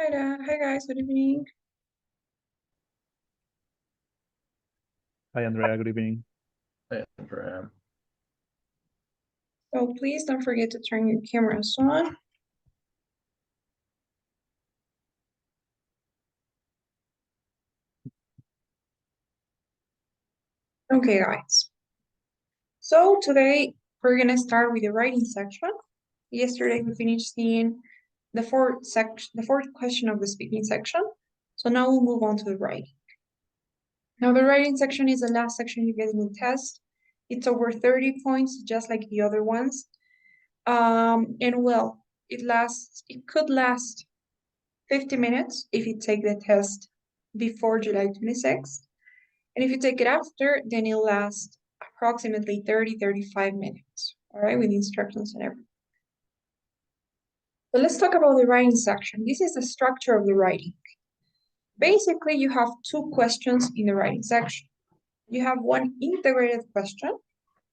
Hi there. Hi guys, good evening. Hi, Andrea. Good evening. Hey, Andrea. So please don't forget to turn your cameras on. Okay, guys. So today we're gonna start with the writing section. Yesterday we finished seeing the fourth question of the speaking section. So now we'll move on to the writing. Now the writing section is the last section you get in the test. It's over 30 points, just like the other ones. And well, it could last 50 minutes if you take the test before July 26th. And if you take it after, then it'll last approximately 35 minutes, all right, with instructions and everything. So let's talk about the writing section. This is the structure of the writing. Basically, you have two questions in the writing section. You have one integrated question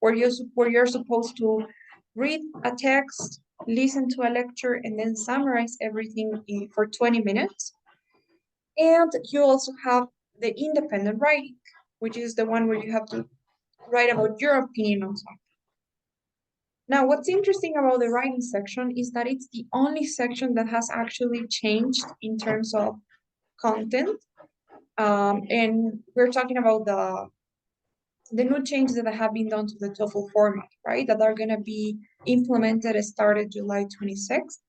where you're supposed to read a text, listen to a lecture, and then summarize everything for 20 minutes. And you also have the independent writing, which is the one where you have to write about your opinion on something. Now, what's interesting about the writing section is that it's the only section that has actually changed in terms of content. And we're talking about the new changes that have been done to the TOEFL format, right? That are going to be implemented started July 26th.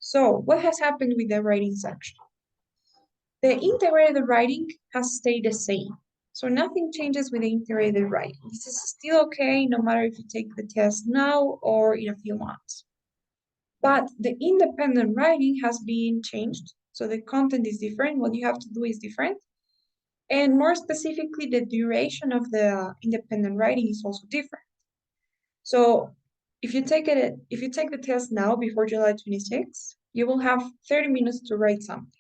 So what has happened with the writing section? The integrated writing has stayed the same. So nothing changes with the integrated writing. This is still okay, no matter if you take the test now or in a few months. But the independent writing has been changed. So the content is different. What you have to do is different. And more specifically, the duration of the independent writing is also different. So if you take the test now before July 26th, you will have 30 minutes to write something.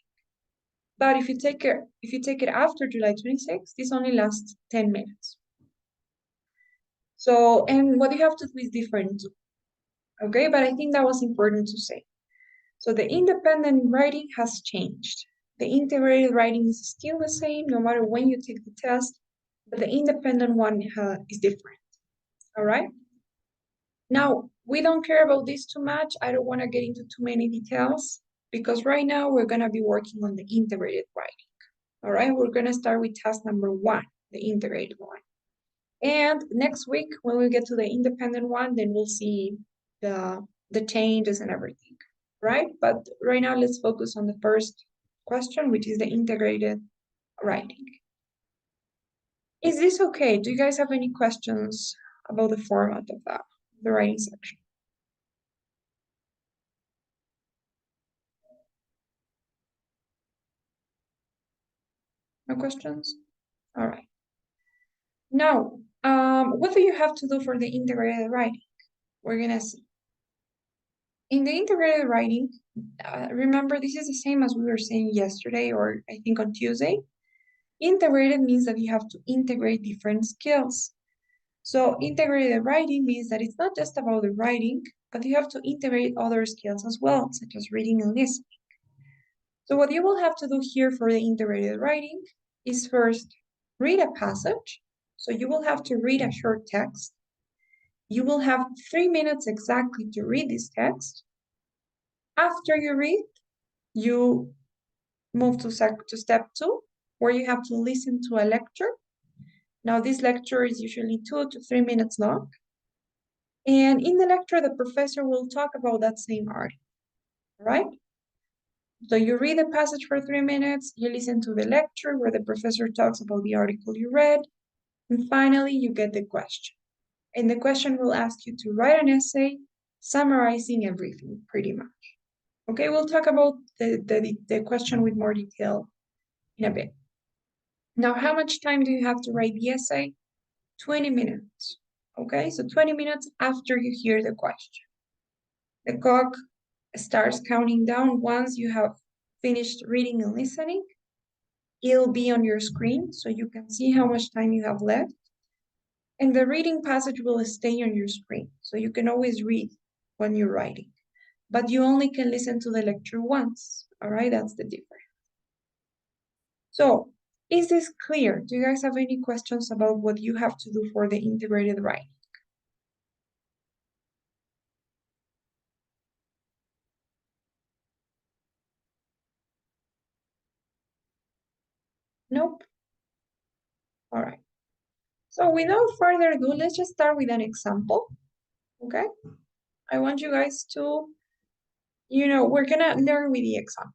But if you take it after July 26th, this only lasts 10 minutes. So, and what you have to do is different. Okay, but I think that was important to say. So the independent writing has changed. The integrated writing is still the same no matter when you take the test, but the independent one is different. All right. Now, we don't care about this too much. I don't want to get into too many details because right now we're going to be working on the integrated writing. All right, we're going to start with task number 1, the integrated one. And next week, when we get to the independent one, then we'll see the changes and everything, right? But right now, let's focus on the first question, which is the integrated writing. Is this okay? Do you guys have any questions about the format of the writing section? No questions? All right. Now, what do you have to do for the integrated writing? We're gonna see. In the integrated writing, remember this is the same as we were saying yesterday, or I think on Tuesday. Integrated means that you have to integrate different skills. So integrated writing means that it's not just about the writing, but you have to integrate other skills as well, such as reading and listening. So what you will have to do here for the integrated writing is first read a passage. So you will have to read a short text. You will have 3 minutes exactly to read this text. After you read, you move to step 2, where you have to listen to a lecture. Now, this lecture is usually 2 to 3 minutes long. And in the lecture, the professor will talk about that same article, right? So you read the passage for 3 minutes, you listen to the lecture where the professor talks about the article you read, and finally you get the question. And the question will ask you to write an essay summarizing everything, pretty much. Okay, we'll talk about the question with more detail in a bit. Now, how much time do you have to write the essay? 20 minutes. Okay, so 20 minutes after you hear the question. The clock starts counting down once you have finished reading and listening. It'll be on your screen so you can see how much time you have left. And the reading passage will stay on your screen, so you can always read when you're writing. but you only can listen to the lecture once. All right, that's the difference. So, is this clear? Do you guys have any questions about what you have to do for the integrated writing? Nope. All right. So without further ado, let's just start with an example. Okay? I want you guys to, we're gonna learn with the example.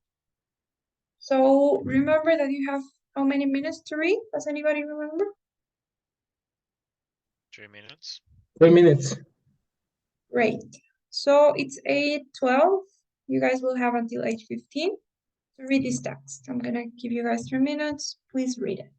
So remember that you have how many minutes to read? Does anybody remember? 3 minutes. 3 minutes. Great. So it's 8:12. You guys will have until 8:15 to read this text. I'm gonna give you guys 3 minutes. Please read it.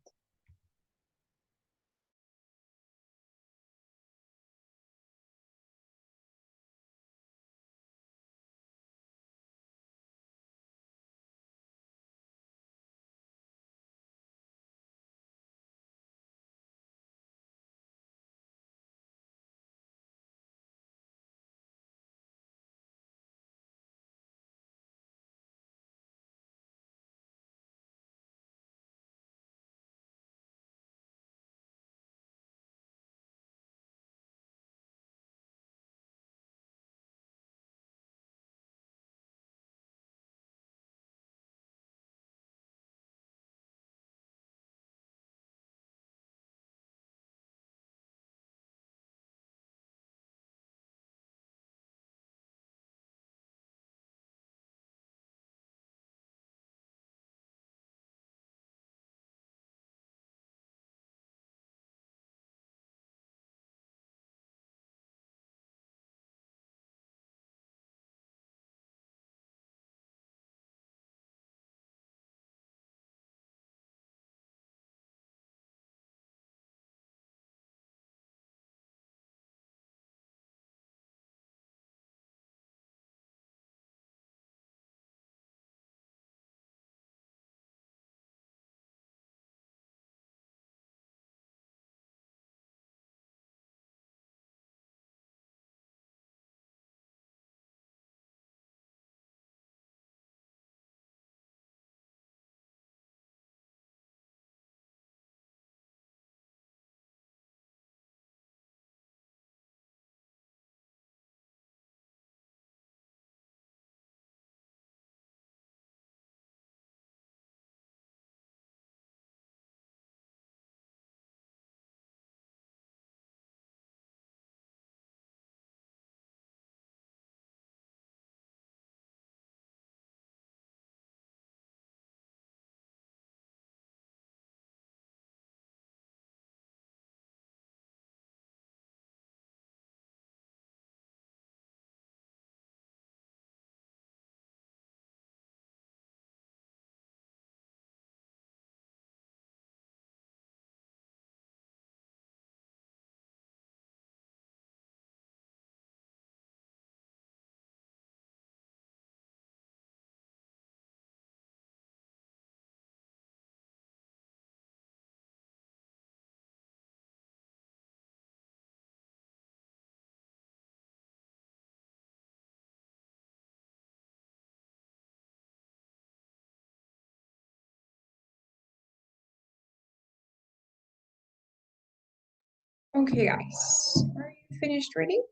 Okay, guys. Are you finished reading?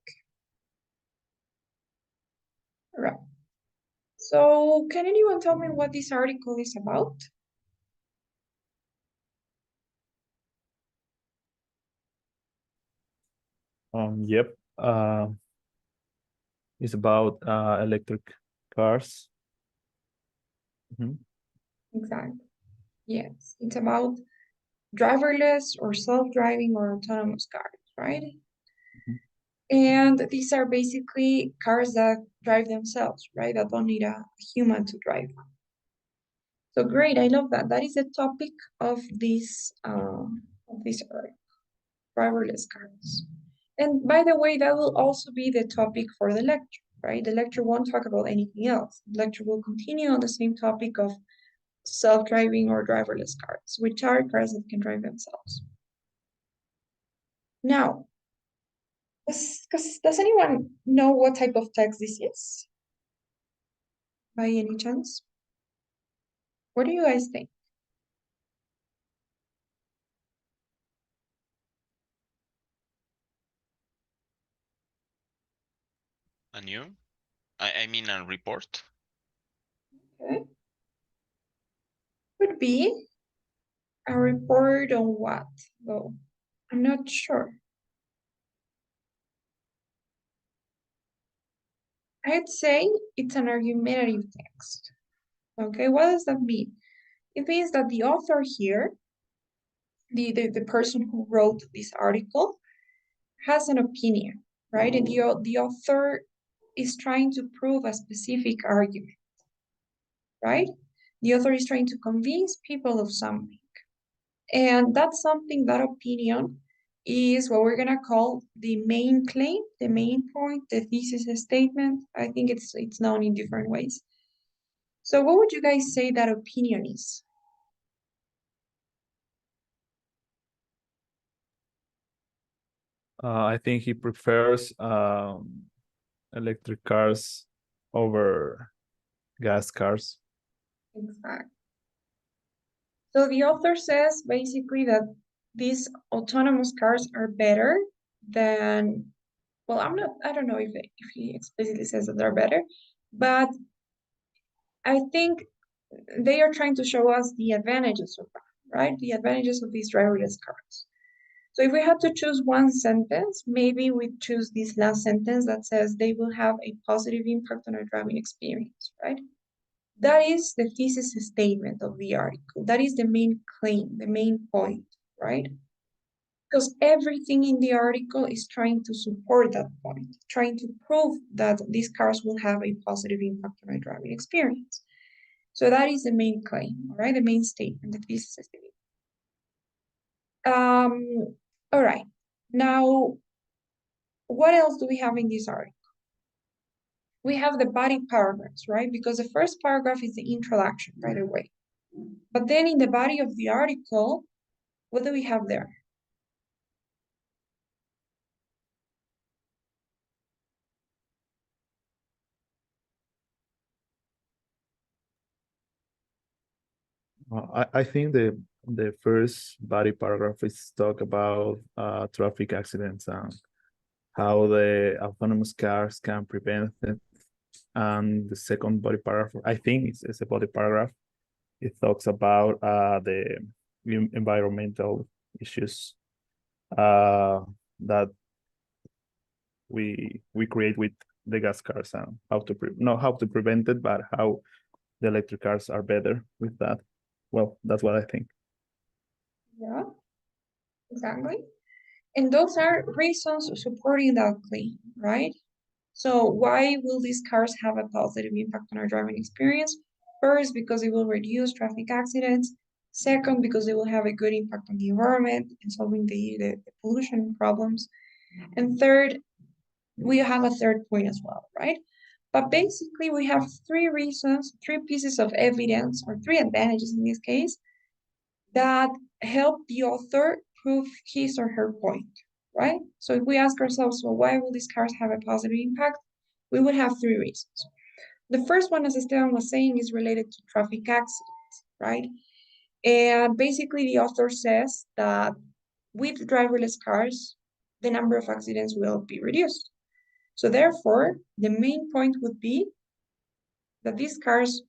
All right. So can anyone tell me what this article is about? Yep. It's about electric cars. Mhm. Exactly. Yes, it's about driverless or self-driving or autonomous cars, right? Mhm. And these are basically cars that drive themselves, right? That don't need a human to drive them. So great, I love that. That is the topic of this driverless cars. And by the way, that will also be the topic for the lecture, right? The lecture won't talk about anything else. The lecture will continue on the same topic of self-driving or driverless cars, which are cars that can drive themselves. Now, does anyone know what type of text this is? by any chance? What do you guys think? A new? I mean a report. Okay. Could be a report on what, though? I'm not sure. I'd say it's an argumentative text. Okay, what does that mean? It means that the author here, the person who wrote this article, has an opinion, right? And the author is trying to prove a specific argument, right? The author is trying to convince people of something. And that's something, that opinion is what we're gonna call the main claim, the main point, the thesis statement. I think it's known in different ways. So what would you guys say that opinion is? I think he prefers electric cars over gas cars. Exactly. So the author says basically that these autonomous cars are better than, well, I don't know if he explicitly says that they're better, but I think they are trying to show us the advantages of that, right? The advantages of these driverless cars. So if we had to choose one sentence, maybe we choose this last sentence that says they will have a positive impact on our driving experience, right? That is the thesis statement of the article. That is the main claim, the main point, right? Because everything in the article is trying to support that point, trying to prove that these cars will have a positive impact on our driving experience. So that is the main claim, all right? The main statement, the thesis statement. All right. Now, what else do we have in this article? We have the body paragraphs, right? Because the first paragraph is the introduction right away. But then in the body of the article, what do we have there? I think the first body paragraph is talk about traffic accidents and how the autonomous cars can prevent it. And the second body paragraph, I think it's a body paragraph. It talks about the environmental issues that we create with the gas cars and how to not how to prevent it, but how the electric cars are better with that. Well, that's what I think. Yeah, exactly. And those are reasons supporting that claim, right? So why will these cars have a positive impact on our driving experience? First, because it will reduce traffic accidents. Second, because they will have a good impact on the environment and solving the pollution problems. And third, we have a third point as well, right? But basically, we have three reasons, three pieces of evidence, or three advantages in this case, that help the author prove his or her point, right? So if we ask ourselves, well, why will these cars have a positive impact? We would have three reasons. The first one, as Esteban was saying, is related to traffic accidents, right? And basically, the author says that with driverless cars, the number of accidents will be reduced. So therefore, the main point would be that these cars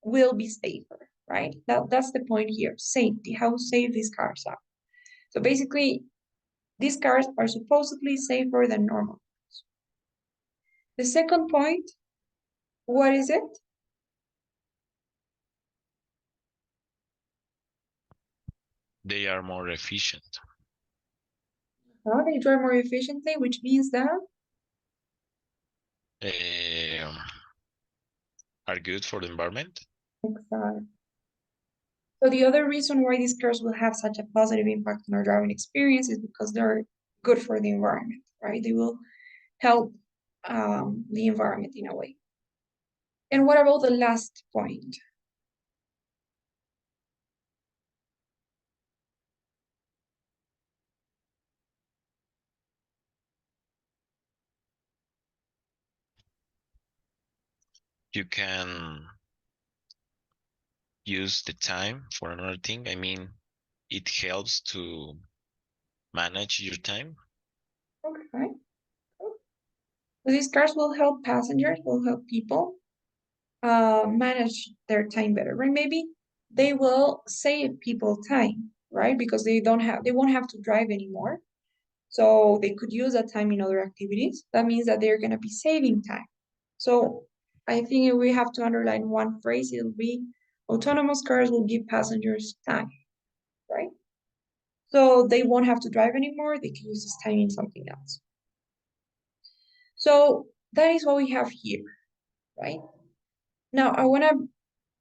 will be safer, right? That's the point here, safety, how safe these cars are. So basically, these cars are supposedly safer than normal cars. The second point, what is it? They are more efficient. They drive more efficiently, which means that Um, are good for the environment. exactly. So the other reason why these cars will have such a positive impact on our driving experience is because they're good for the environment, right? They will help the environment in a way. And what about the last point? you can use the time for another thing. I mean, it helps to manage your time. Okay. So these cars will help passengers, will help people manage their time better, right? Maybe they will save people time, right? Because they won't have to drive anymore. So they could use that time in other activities. That means that they're gonna be saving time. So I think if we have to underline one phrase, it'll be autonomous cars will give passengers time, right? So they won't have to drive anymore. They can use this time in something else. So that is what we have here, right? Now I want to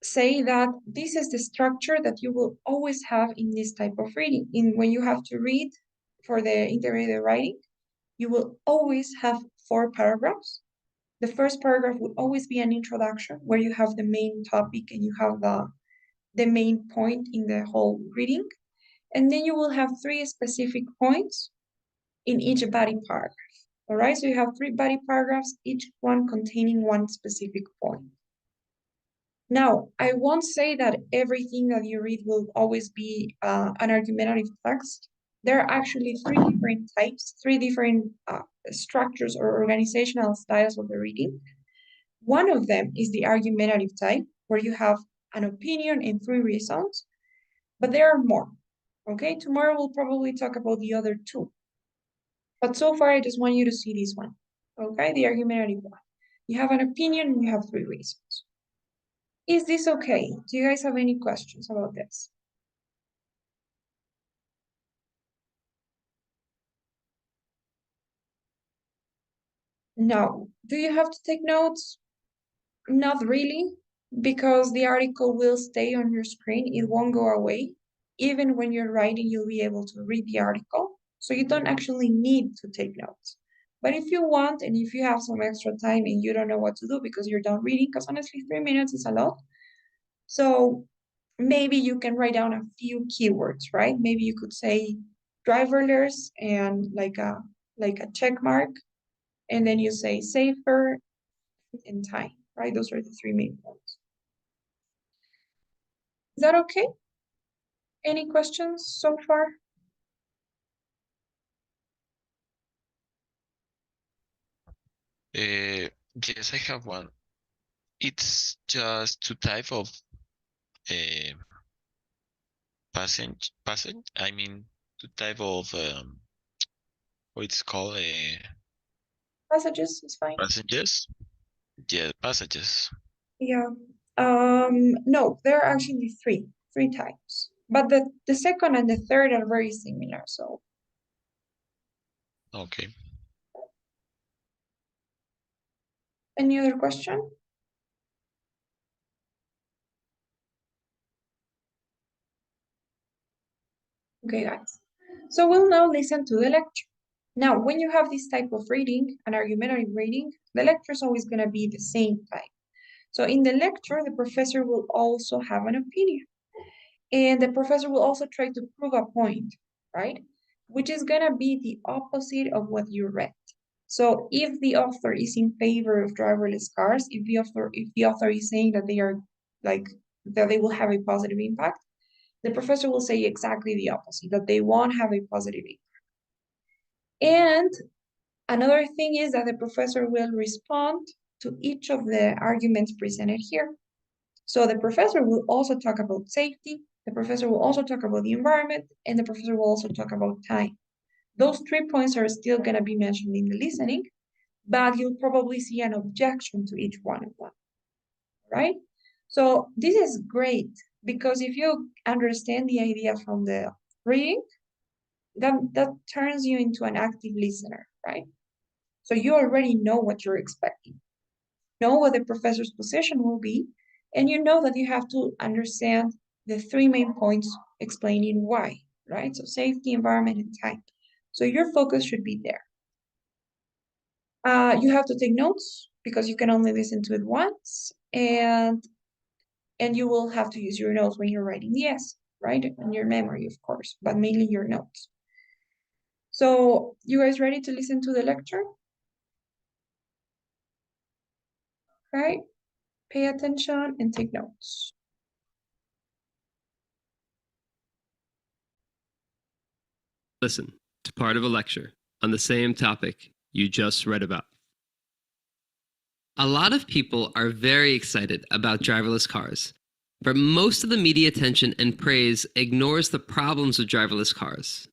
say that this is the structure that you will always have in this type of reading. When you have to read for the integrated writing, you will always have 4 paragraphs. The first paragraph will always be an introduction where you have the main topic and you have the main point in the whole reading. And then you will have 3 specific points in each body paragraph. All right, so you have 3 body paragraphs, each one containing one specific point. Now, I won't say that everything that you read will always be an argumentative text. There are actually 3 different types, 3 different structures or organizational styles of the reading. One of them is the argumentative type, where you have an opinion and 3 reasons, but there are more. Okay, tomorrow we'll probably talk about the other 2. But so far, I just want you to see this one. Okay, the argumentative one. You have an opinion and you have 3 reasons. Is this okay? Do you guys have any questions about this? No. Do you have to take notes? Not really, because the article will stay on your screen. It won't go away. Even when you're writing, you'll be able to read the article. So you don't actually need to take notes. But if you want, and if you have some extra time and you don't know what to do because you're done reading, because honestly, 3 minutes is a lot. So maybe you can write down a few keywords, right? Maybe you could say driverless and like a check mark, and then you say safer and time, right? Those are the 3 main points. Is that okay? Any questions so far? Yes, I have one. It's just 2 type of uh, passage. I mean, 2 type of what it's called Passages is fine. passengers. Yeah, passages. Yeah. No, there are actually 3 types. But the second and the third are very similar. So Okay. any other question? Okay, guys. So we'll now listen to the lecture. Now, when you have this type of reading, an argumentative reading, the lecture is always going to be the same type. So in the lecture, the professor will also have an opinion. And the professor will also try to prove a point, right? Which is going to be the opposite of what you read. So if the author is in favor of driverless cars, if the author is saying that they are like that they will have a positive impact, the professor will say exactly the opposite, that they won't have a positive impact. And another thing is that the professor will respond to each of the arguments presented here. So the professor will also talk about safety, the professor will also talk about the environment, and the professor will also talk about time. Those 3 points are still going to be mentioned in the listening, but you'll probably see an objection to each one of them, right? So this is great because if you understand the idea from the reading, that turns you into an active listener, right? So you already know what you're expecting, know what the professor's position will be, and you know that you have to understand the 3 main points explaining why, right? So safety, environment, and time. So your focus should be there. You have to take notes because you can only listen to it once, and you will have to use your notes when you're writing the essay, right? And your memory, of course, but mainly your notes. So you guys ready to listen to the lecture? Right? pay attention and take notes. Listen to part of a lecture on the same topic you just read about. A lot of people are very excited about driverless cars, but most of the media attention and praise ignores the problems with driverless cars.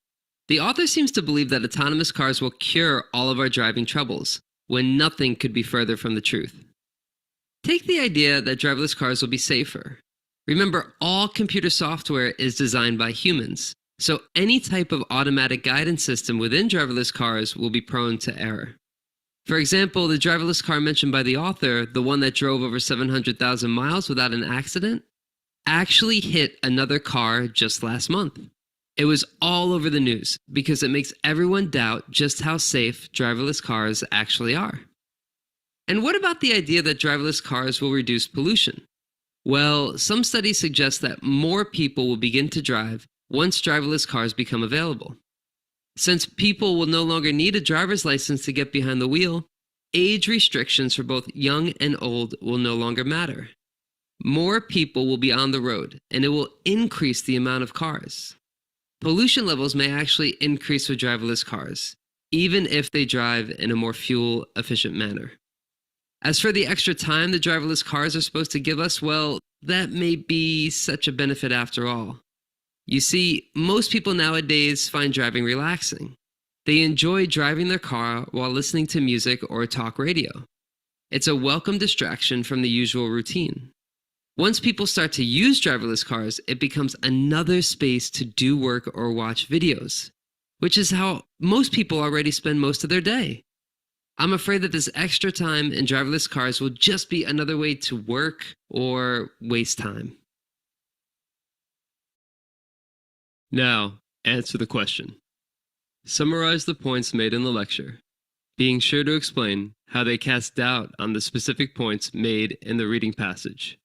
The author seems to believe that autonomous cars will cure all of our driving troubles, when nothing could be further from the truth. Take the idea that driverless cars will be safer. Remember, all computer software is designed by humans, so any type of automatic guidance system within driverless cars will be prone to error. For example, the driverless car mentioned by the author, the one that drove over 700,000 miles without an accident, actually hit another car just last month. It was all over the news because it makes everyone doubt just how safe driverless cars actually are. And what about the idea that driverless cars will reduce pollution? Well, some studies suggest that more people will begin to drive once driverless cars become available. Since people will no longer need a driver's license to get behind the wheel, age restrictions for both young and old will no longer matter. More people will be on the road, and it will increase the amount of cars. Pollution levels may actually increase with driverless cars, even if they drive in a more fuel-efficient manner. As for the extra time the driverless cars are supposed to give us, well, that may be such a benefit after all. You see, most people nowadays find driving relaxing. They enjoy driving their car while listening to music or talk radio. It's a welcome distraction from the usual routine. Once people start to use driverless cars, it becomes another space to do work or watch videos, which is how most people already spend most of their day. I'm afraid that this extra time in driverless cars will just be another way to work or waste time. Now, answer the question. Summarize the points made in the lecture, being sure to explain how they cast doubt on the specific points made in the reading passage.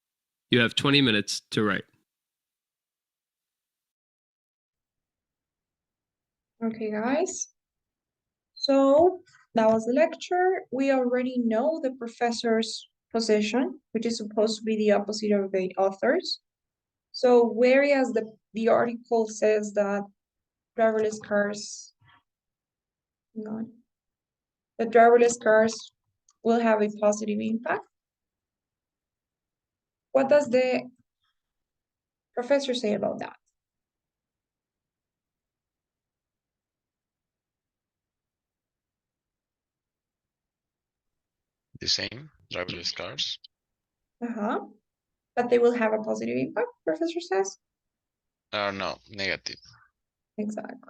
You have 20 minutes to write. Okay, guys. So that was the lecture. We already know the professor's position, which is supposed to be the opposite of the author's. So whereas the article says that driverless cars, that driverless cars will have a positive impact, what does the professor say about that? The same, driverless cars. But they will have a positive impact, professor says? No, negative. Exactly.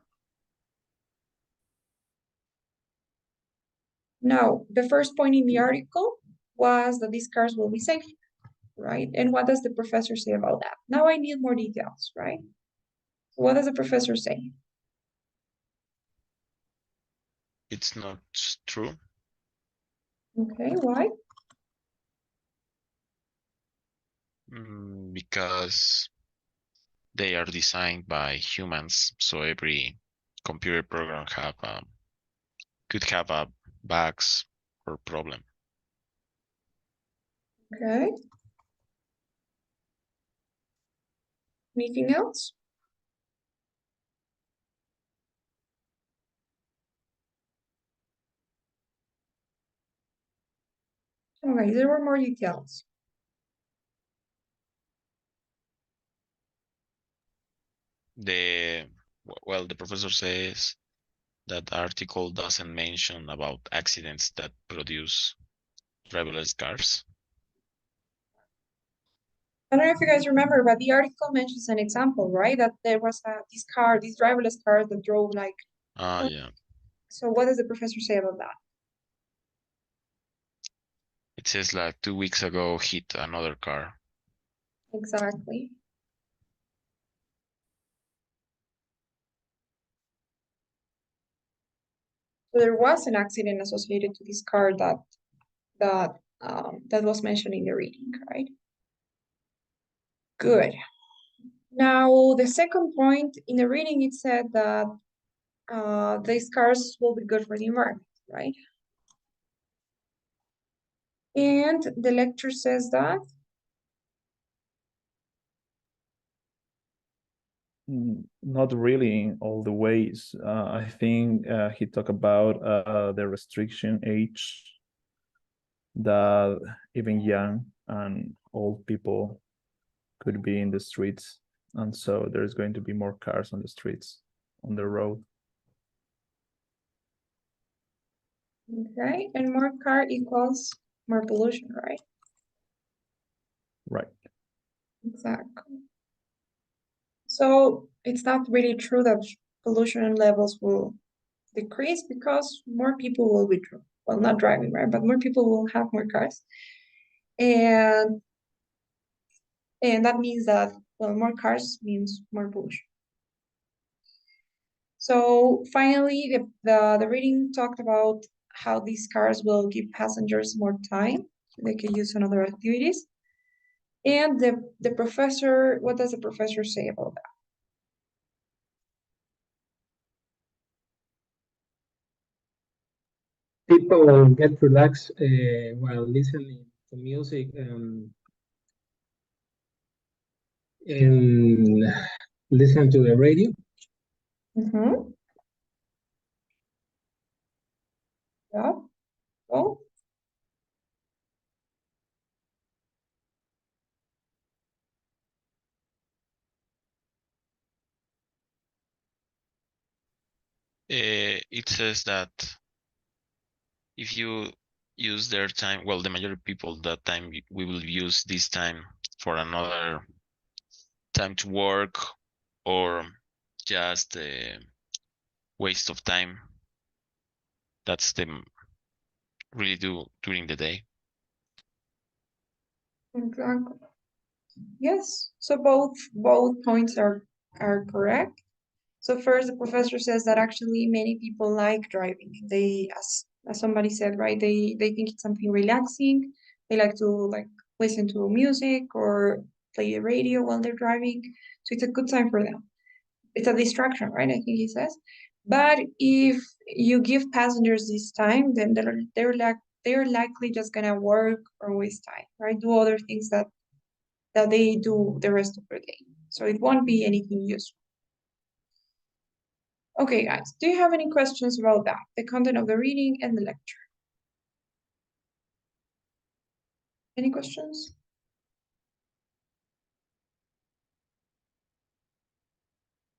Now, the first point in the article was that these cars will be safe, right? And what does the professor say about that? Now I need more details, right? What does the professor say? It's not true Okay, why? because they are designed by humans, so every computer program could have a bugs or problem. Okay. Anything else? Okay, there were more details. The professor says that article doesn't mention about accidents that produce driverless cars. I don't know if you guys remember, but the article mentions an example, right? That there was this driverless car that drove like. Yeah. So what does the professor say about that? It says like 2 weeks ago hit another car. Exactly. So there was an accident associated to this car that was mentioned in the reading, right? Good. Now the second point in the reading, it said that these cars will be good for the environment, right? And the lecture says that Not really in all the ways. I think he talked about the restriction age, that even young and old people could be in the streets, and so there's going to be more cars on the streets, on the road. Okay, and more car equals more pollution, right? Right. Exactly. So it's not really true that pollution levels will decrease because more people will be, well, not driving, right? But more people will have more cars. And that means that, well, more cars means more pollution. So finally, the reading talked about how these cars will give passengers more time. They can use on other activities. And the professor, what does the professor say about that? People get relaxed while listening to music and listen to the radio. Mm-hmm. Yeah. Oh, It says that if you use their time, well, the majority of people that time we will use this time for another time to work or just waste of time. That's the really do during the day. exactly. Yes. So both points are correct. So first, the professor says that actually many people like driving. They, as somebody said, right? They think it's something relaxing. They like to like listen to music or play the radio while they're driving. So it's a good time for them. It's a distraction, right? I think he says. But if you give passengers this time, then they're likely just gonna work or waste time, right? Do other things that they do the rest of the day. So it won't be anything useful. Okay, guys, do you have any questions about that? The content of the reading and the lecture? Any questions?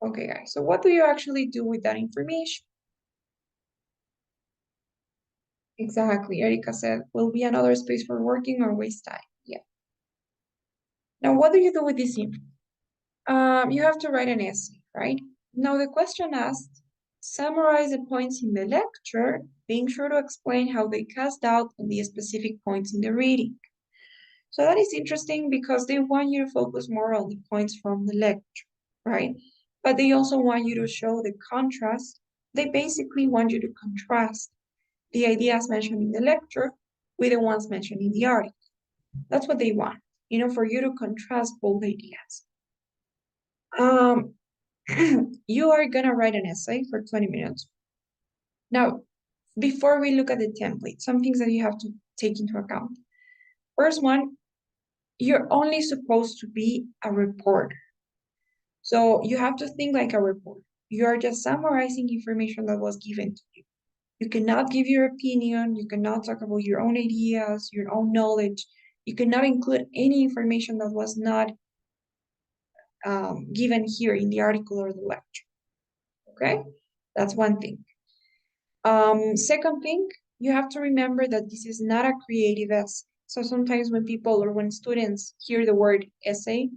Okay, guys, so what do you actually do with that information? Exactly, Erika said, will be another space for working or waste time. Yeah. Now, what do you do with this info? You have to write an essay, right? Now, the question asked, summarize the points in the lecture, being sure to explain how they cast doubt on the specific points in the reading. So that is interesting because they want you to focus more on the points from the lecture, right? But they also want you to show the contrast. They basically want you to contrast the ideas mentioned in the lecture with the ones mentioned in the article. That's what they want, for you to contrast both ideas. You are gonna write an essay for 20 minutes. Now, before we look at the template, some things that you have to take into account. First one, you're only supposed to be a reporter. So you have to think like a reporter. You are just summarizing information that was given to you. You cannot give your opinion. You cannot talk about your own ideas, your own knowledge. You cannot include any information that was not given here in the article or the lecture. Okay, that's one thing. Second thing, you have to remember that this is not a creative essay. So sometimes when people or when students hear the word essay,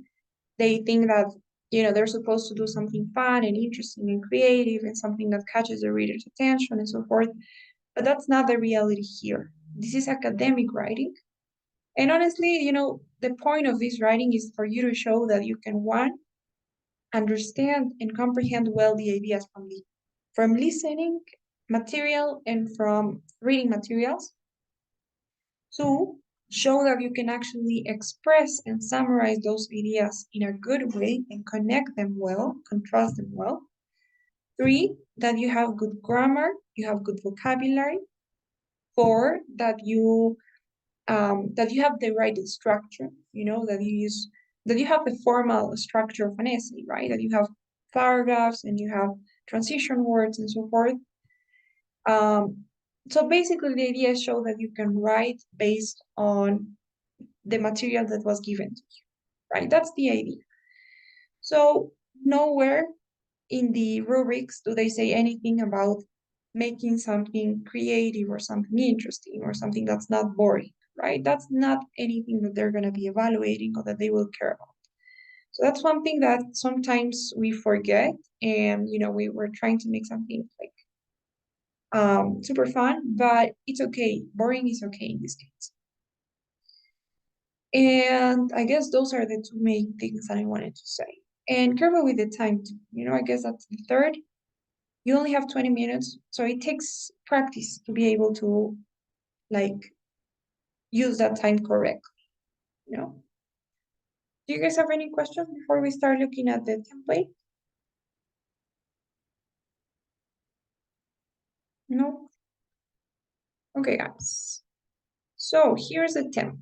they think that they're supposed to do something fun and interesting and creative and something that catches the reader's attention and so forth. But that's not the reality here. This is academic writing. And honestly, the point of this writing is for you to show that you can, one, understand and comprehend well the ideas from listening material and from reading materials. Two, show that you can actually express and summarize those ideas in a good way and connect them well, contrast them well. Three, that you have good grammar, you have good vocabulary. Four, that you have the right structure, that you have the formal structure of an essay, right? That you have paragraphs and you have transition words and so forth. So basically the idea is show that you can write based on the material that was given to you, right? That's the idea. So nowhere in the rubrics do they say anything about making something creative or something interesting or something that's not boring, right? That's not anything that they're going to be evaluating or that they will care about. So that's one thing that sometimes we forget, and we were trying to make something like super fun, but it's okay. Boring is okay in this case. And I guess those are the two main things that I wanted to say. And careful with the time too. I guess that's the third. You only have 20 minutes, so it takes practice to be able to use that time correctly. Do you guys have any questions before we start looking at the template? No? Okay, guys. So here's the template.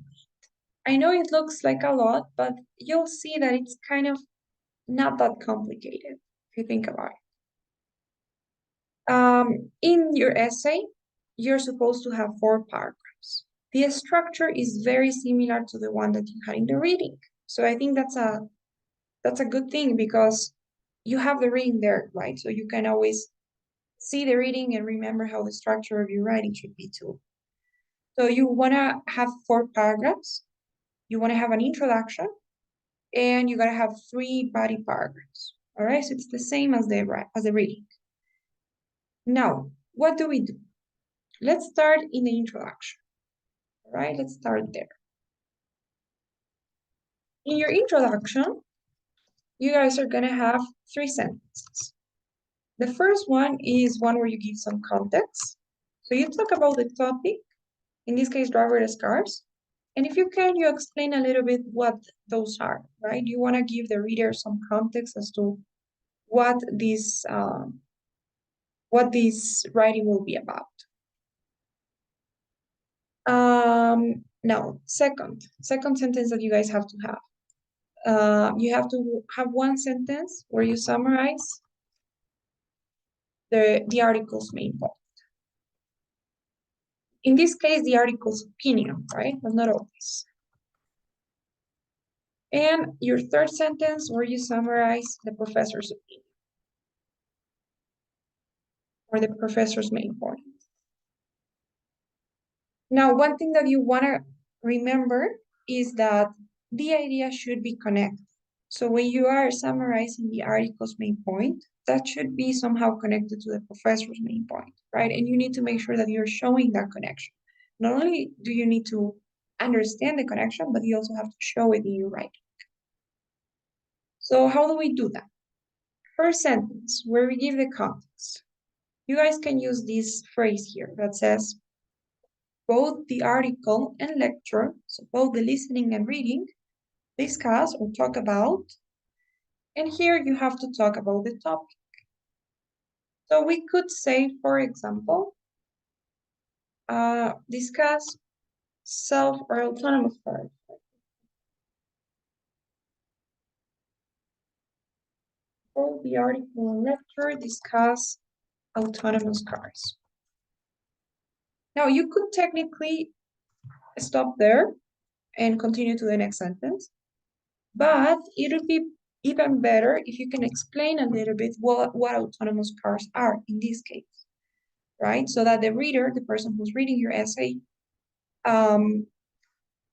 I know it looks like a lot, but you'll see that it's kind of not that complicated if you think about it. In your essay, you're supposed to have 4 paragraphs. The structure is very similar to the one that you had in the reading. So I think that's a good thing because you have the reading there, right? So you can always see the reading and remember how the structure of your writing should be too. So you want to have 4 paragraphs. You want to have an introduction, and you got to have 3 body paragraphs. All right, so it's the same as the reading. Now, what do we do? Let's start in the introduction. All right, let's start there. In your introduction, you guys are going to have 3 sentences. The first one is one where you give some context. So you talk about the topic, in this case, driverless cars. And if you can, you explain a little bit what those are, right? You want to give the reader some context as to what this writing will be about. Now, second sentence that you guys have to have. You have to have one sentence where you summarize the article's main point. In this case, the article's opinion, right? But not always. And your third sentence where you summarize the professor's opinion or the professor's main point. Now, one thing that you want to remember is that the idea should be connected. So when you are summarizing the article's main point, that should be somehow connected to the professor's main point, right? And you need to make sure that you're showing that connection. Not only do you need to understand the connection, but you also have to show it in your writing. So how do we do that? First sentence, where we give the context. You guys can use this phrase here that says, both the article and lecture, so both the listening and reading, discuss or talk about, and here you have to talk about the topic. So we could say, for example, discuss self or autonomous cars. Both the article and lecture discuss autonomous cars. Now you could technically stop there and continue to the next sentence, but it would be even better if you can explain a little bit what autonomous cars are in this case, right? So that the reader, the person who's reading your essay,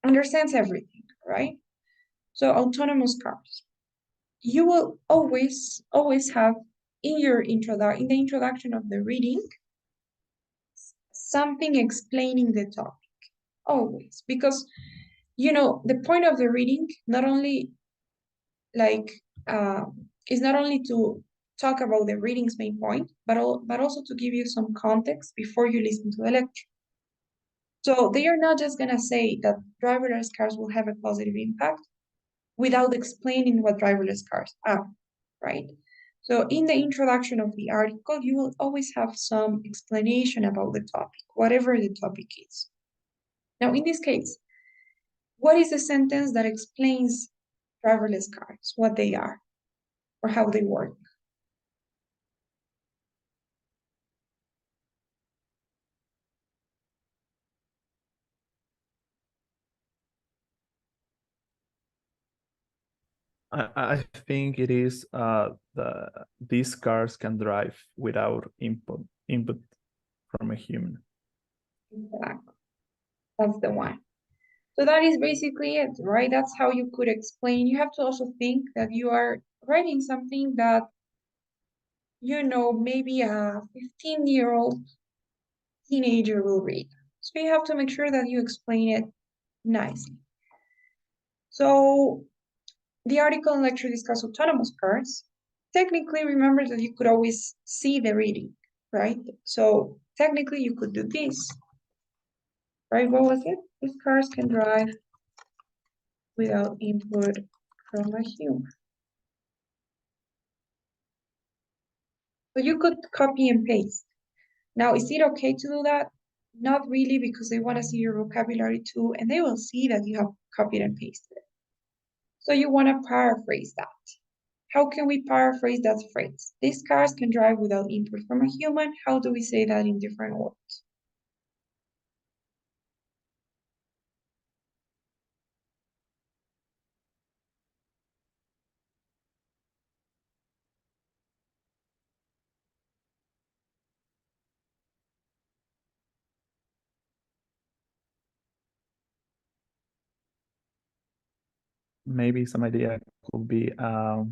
understands everything, right? So autonomous cars. You will always have in the introduction of the reading, something explaining the topic, always, because the point of the reading not only is not only to talk about the reading's main point, but also to give you some context before you listen to the lecture. So they are not just gonna say that driverless cars will have a positive impact without explaining what driverless cars are, right? So in the introduction of the article, you will always have some explanation about the topic, whatever the topic is. Now, in this case, what is the sentence that explains driverless cars, what they are, or how they work? I think it is these cars can drive without input from a human. Exactly. That's the one. So that is basically it, right? That's how you could explain. You have to also think that you are writing something that, maybe a 15-year-old teenager will read. So you have to make sure that you explain it nicely. So the article and lecture discuss autonomous cars. Technically, remember that you could always see the reading, right? So technically, you could do this, right? What was it? These cars can drive without input from a human. So you could copy and paste. Now, is it okay to do that? Not really, because they want to see your vocabulary too, and they will see that you have copied and pasted it. So you want to paraphrase that. How can we paraphrase that phrase? These cars can drive without input from a human. How do we say that in different words? Maybe some idea could be oh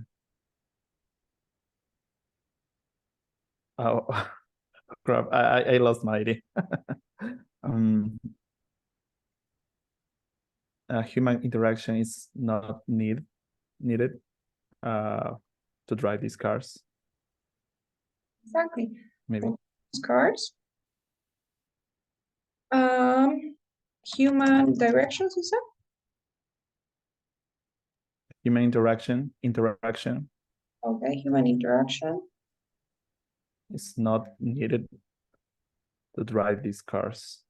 crap, I lost my idea. Human interaction is not needed to drive these cars. Exactly. Maybe. Cars. Human directions, you said? Human interaction Okay, human interaction. is not needed to drive these cars.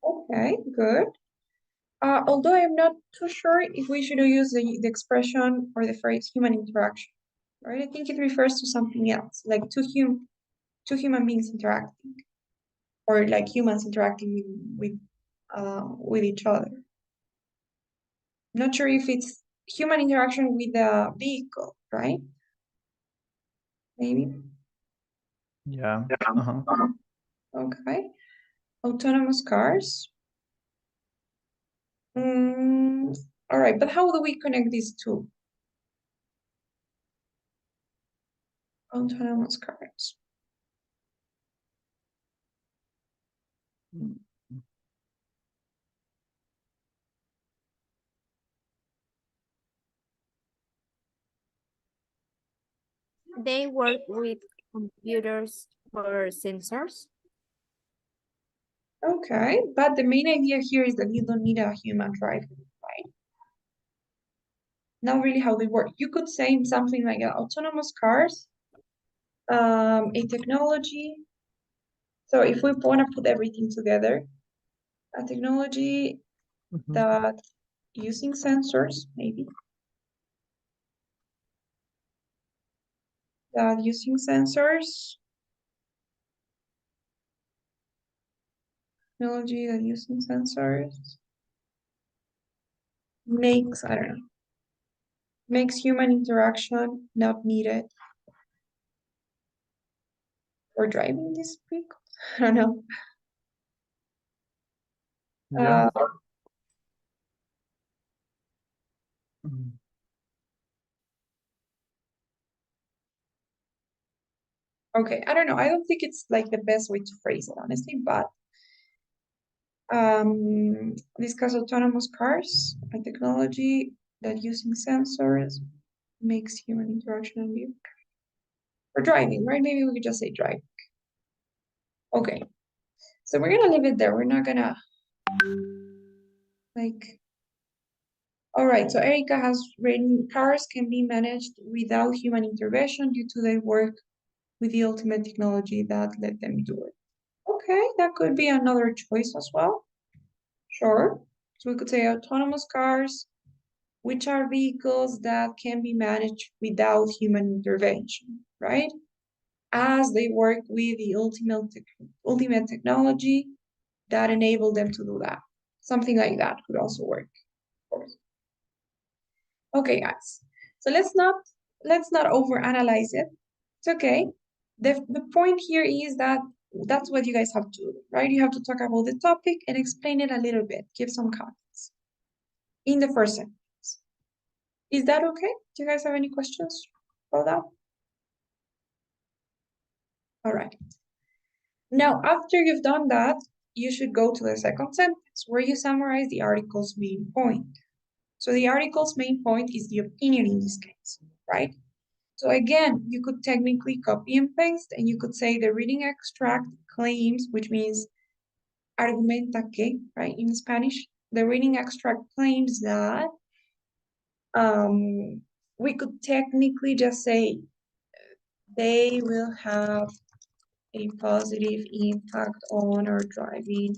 Okay, good. Although I'm not too sure if we should use the expression or the phrase human interaction, right? I think it refers to something else, like two human beings interacting, or like humans interacting with each other. Not sure if it's human interaction with a vehicle, right? Maybe. Yeah. Okay. Autonomous cars. All right, but how do we connect these two? Autonomous cars. They work with computers for sensors. Okay, but the main idea here is that you don't need a human driver, right? Not really how they work. You could say something like autonomous cars, a technology. So if we want to put everything together, a technology that using sensors, maybe, that using sensors, technology that using sensors makes, I don't know, makes human interaction not needed for driving this vehicle. I don't know. Yeah. Okay, I don't know. I don't think it's like the best way to phrase it, honestly, but discuss autonomous cars, a technology that using sensors makes human interaction and vehicle. Or driving, right? Maybe we could just say driving. Okay, so we're gonna leave it there. We're not gonna like. All right, so Erica has written cars can be managed without human intervention due to their work with the ultimate technology that let them do it. Okay, that could be another choice as well. Sure. So we could say autonomous cars, which are vehicles that can be managed without human intervention, right? As they work with the ultimate technology that enable them to do that. Something like that could also work, of course. Okay, guys. So let's not overanalyze it. It's okay. The point here is that that's what you guys have to do, right? You have to talk about the topic and explain it a little bit, give some context in the first sentence. Is that okay? Do you guys have any questions about that? All right. Now, after you've done that, you should go to the second sentence where you summarize the article's main point. So the article's main point is the opinion in this case, right? So again, you could technically copy and paste, and you could say the reading extract claims, which means argumenta que, right, in Spanish. The reading extract claims that we could technically just say they will have a positive impact on our driving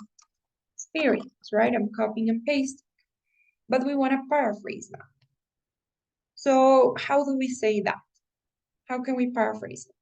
experience, right? I'm copying and pasting, but we want to paraphrase that. So how do we say that? How can we paraphrase it?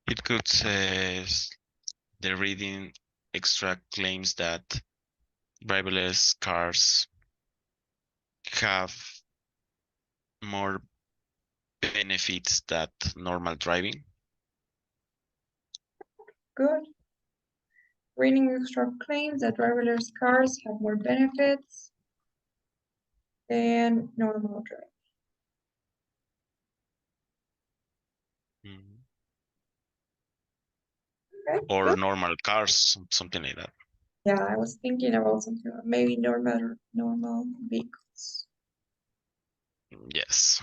It could say the reading extract claims that driverless cars have more benefits than normal driving. Good. Reading extract claims that driverless cars have more benefits than normal driving. Mhm. Okay, Or good. normal cars, something like that. Yeah, I was thinking about something maybe normal vehicles. Yes.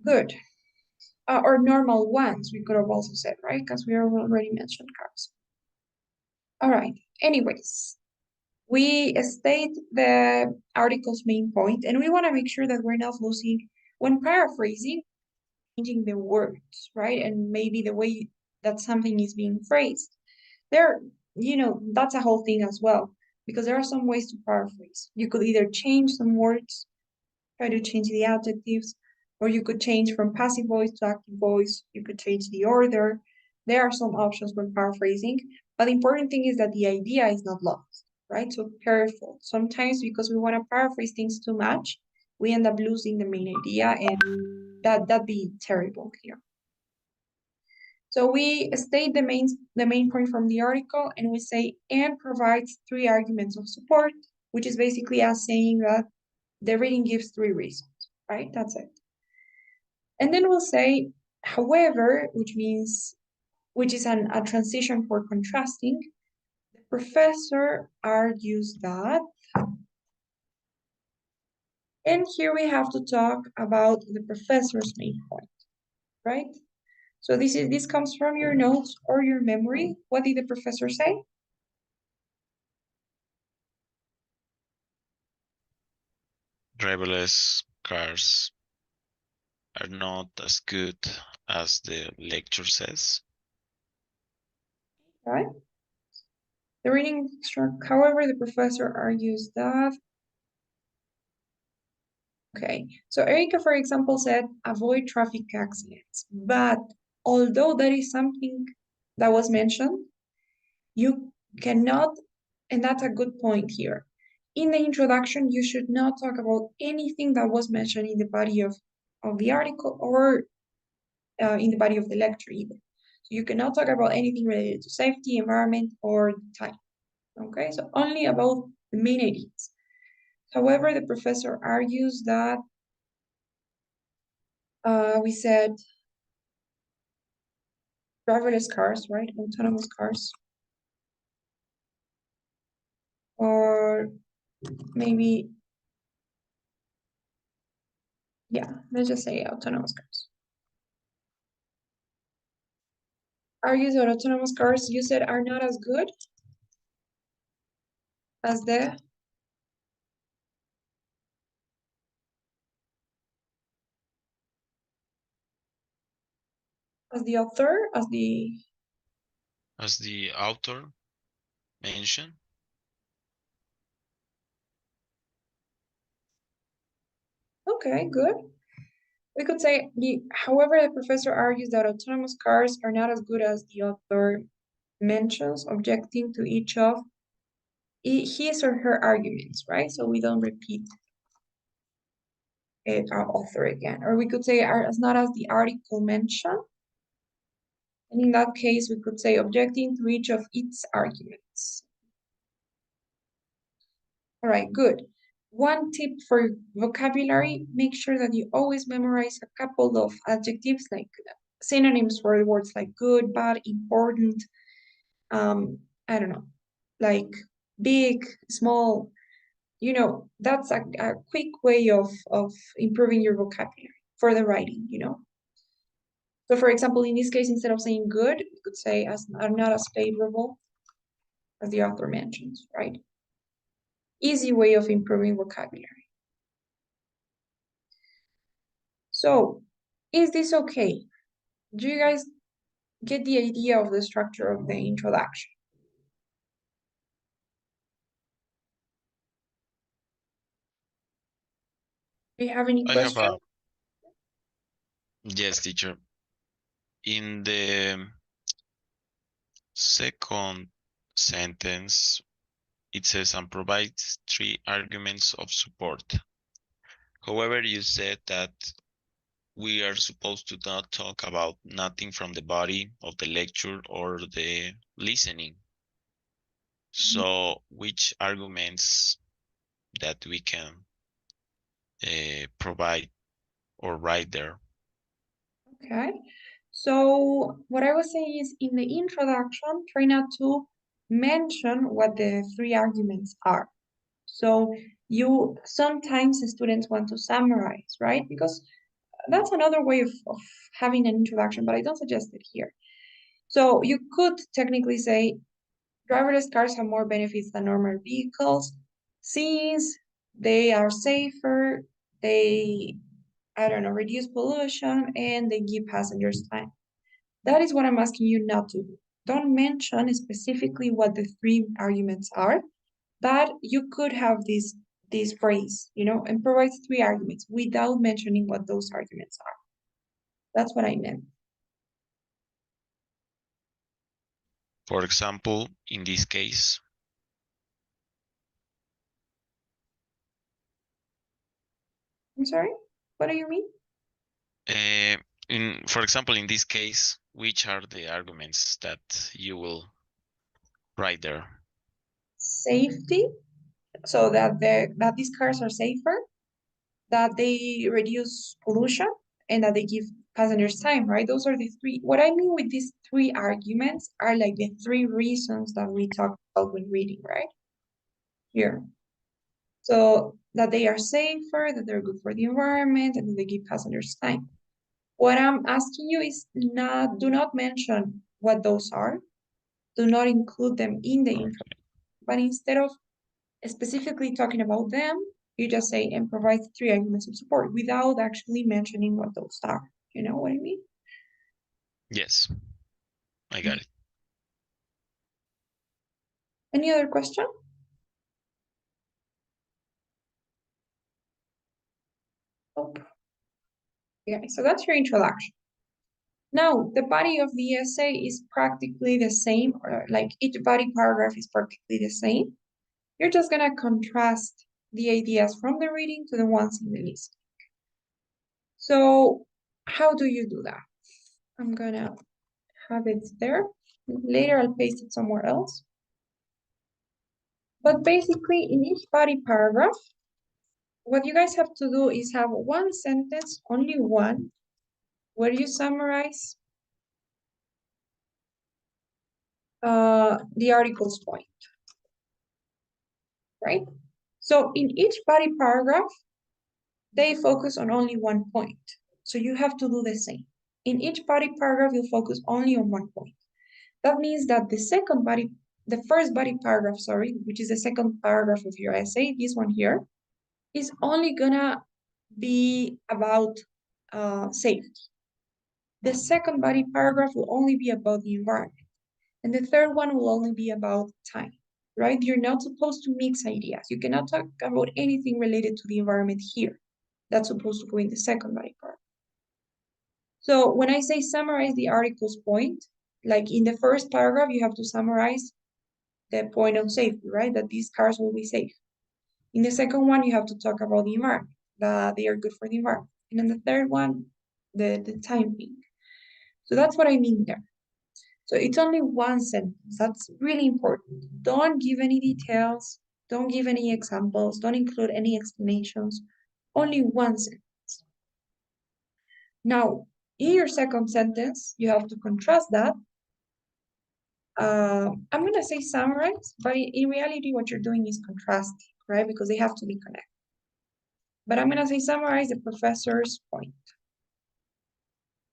Good. Or normal ones, we could have also said, right? Because we already mentioned cars. All right. Anyways, we state the article's main point, and we want to make sure that we're not losing, when paraphrasing, changing the words, right? And maybe the way that something is being phrased. There, that's a whole thing as well, because there are some ways to paraphrase. You could either change some words, try to change the adjectives, or you could change from passive voice to active voice. You could change the order. There are some options when paraphrasing, but the important thing is that the idea is not lost, right? So careful. Sometimes because we want to paraphrase things too much, we end up losing the main idea, and that'd be terrible here. So we state the main point from the article, and we say, and provides 3 arguments of support, which is basically us saying that the reading gives 3 reasons, right? That's it. And then we'll say, however, which is a transition for contrasting. The professor argues that, and here we have to talk about the professor's main point, right? So this comes from your notes or your memory. What did the professor say? Driverless cars are not as good as the lecture says. Right? The reading extract, however, the professor argues that. Okay, so Erica, for example, said avoid traffic accidents. But although that is something that was mentioned, you cannot, and that's a good point here. In the introduction, you should not talk about anything that was mentioned in the body of the article or in the body of the lecture either. So you cannot talk about anything related to safety, environment, or time. Okay, so only about the main ideas. However, the professor argues that we said driverless cars, right? Autonomous cars. Or maybe, yeah, let's just say autonomous cars. Argues that autonomous cars, you said, are not as good as the as the author, as the author mentioned. okay, good. We could say, however, the professor argues that autonomous cars are not as good as the author mentions, objecting to each of his or her arguments, right? So we don't repeat our author again. Or we could say as not as the article mentioned. And in that case, we could say objecting to each of its arguments. All right, good. One tip for vocabulary, make sure that you always memorize a couple of adjectives like synonyms for words like good, bad, important, I don't know, like big, small, you know, that's a quick way of improving your vocabulary for the writing, you know. So for example, in this case, instead of saying good, you could say are not as favorable as the author mentions, right? Easy way of improving vocabulary. So, is this okay? Do you guys get the idea of the structure of the introduction? Do you have any I have questions? yes, teacher. In the second sentence, it says and provides 3 arguments of support. However, you said that we are supposed to not talk about nothing from the body of the lecture or the listening. So which arguments that we can provide or write there? Okay. So what I was saying is in the introduction, try not to mention what the 3 arguments are. So you sometimes the students want to summarize, right? Because that's another way of having an introduction, but I don't suggest it here. So you could technically say driverless cars have more benefits than normal vehicles since they are safer, they, I don't know, reduce pollution, and they give passengers time. That is what I'm asking you not to do. Don't mention specifically what the 3 arguments are, but you could have this phrase, you know, and provide 3 arguments without mentioning what those arguments are. That's what I meant. For example, in this case, I'm sorry, what do you mean? for example, in this case, which are the arguments that you will write there? Safety, so that these cars are safer, that they reduce pollution, and that they give passengers time, right? Those are the 3. What I mean with these 3 arguments are like the 3 reasons that we talked about when reading, right? Here. So that they are safer, that they're good for the environment, and that they give passengers time. What I'm asking you is do not mention what those are. Do not include them in the intro. But instead of specifically talking about them, you just say and provide 3 arguments of support without actually mentioning what those are. You know what I mean? Yes, I got it. Any other question? Oh. Yeah, so that's your introduction. Now, the body of the essay is practically the same, or like each body paragraph is practically the same. You're just gonna contrast the ideas from the reading to the ones in the listening. So how do you do that? I'm gonna have it there. Later I'll paste it somewhere else. But basically in each body paragraph, what you guys have to do is have one sentence, only one, where you summarize the article's point, right? So in each body paragraph, they focus on only one point. So you have to do the same. In each body paragraph, you'll focus only on one point. That means that the first body paragraph, sorry, which is the second paragraph of your essay, this one here, is only gonna be about safety. The second body paragraph will only be about the environment. And the third one will only be about time, right? You're not supposed to mix ideas. You cannot talk about anything related to the environment here. That's supposed to go in the second body paragraph. So when I say summarize the article's point, like in the first paragraph, you have to summarize the point of safety, right? That these cars will be safe. In the second one, you have to talk about the environment, that they are good for the environment. And in the third one, the time being. So that's what I mean there. So it's only one sentence. That's really important. Don't give any details. Don't give any examples. Don't include any explanations. Only one sentence. Now, in your second sentence, you have to contrast that. I'm going to say summarize, but in reality, what you're doing is contrasting, right? Because they have to be connected. But I'm going to say summarize the professor's point.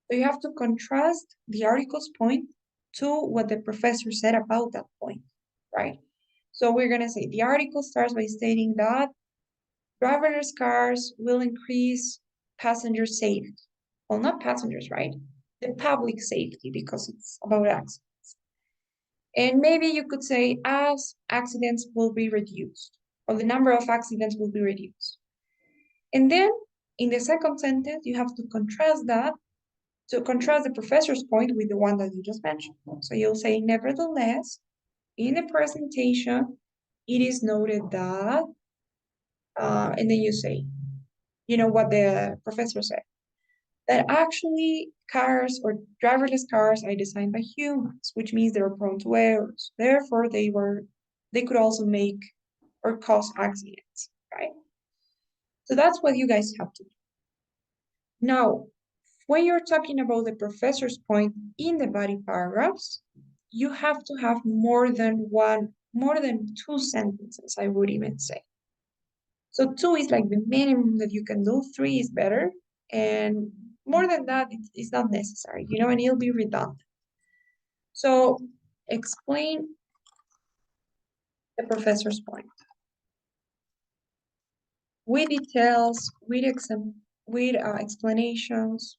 So you have to contrast the article's point to what the professor said about that point, right? So we're going to say the article starts by stating that driverless cars will increase passenger safety. Well, not passengers, right? The public safety, because it's about accidents. And maybe you could say as accidents will be reduced, or the number of accidents will be reduced. And then in the second sentence, you have to contrast that, to contrast the professor's point with the one that you just mentioned. So you'll say, nevertheless, in the presentation, it is noted that, and then you say, you know what the professor said, that actually cars or driverless cars are designed by humans, which means they're prone to errors. Therefore, they could also make or cause accidents, right? So that's what you guys have to do. Now, when you're talking about the professor's point in the body paragraphs, you have to have more than two sentences, I would even say. So 2 is like the minimum that you can do, 3 is better, and more than that, it's not necessary, you know, and it'll be redundant. So explain the professor's point with details, with explanations,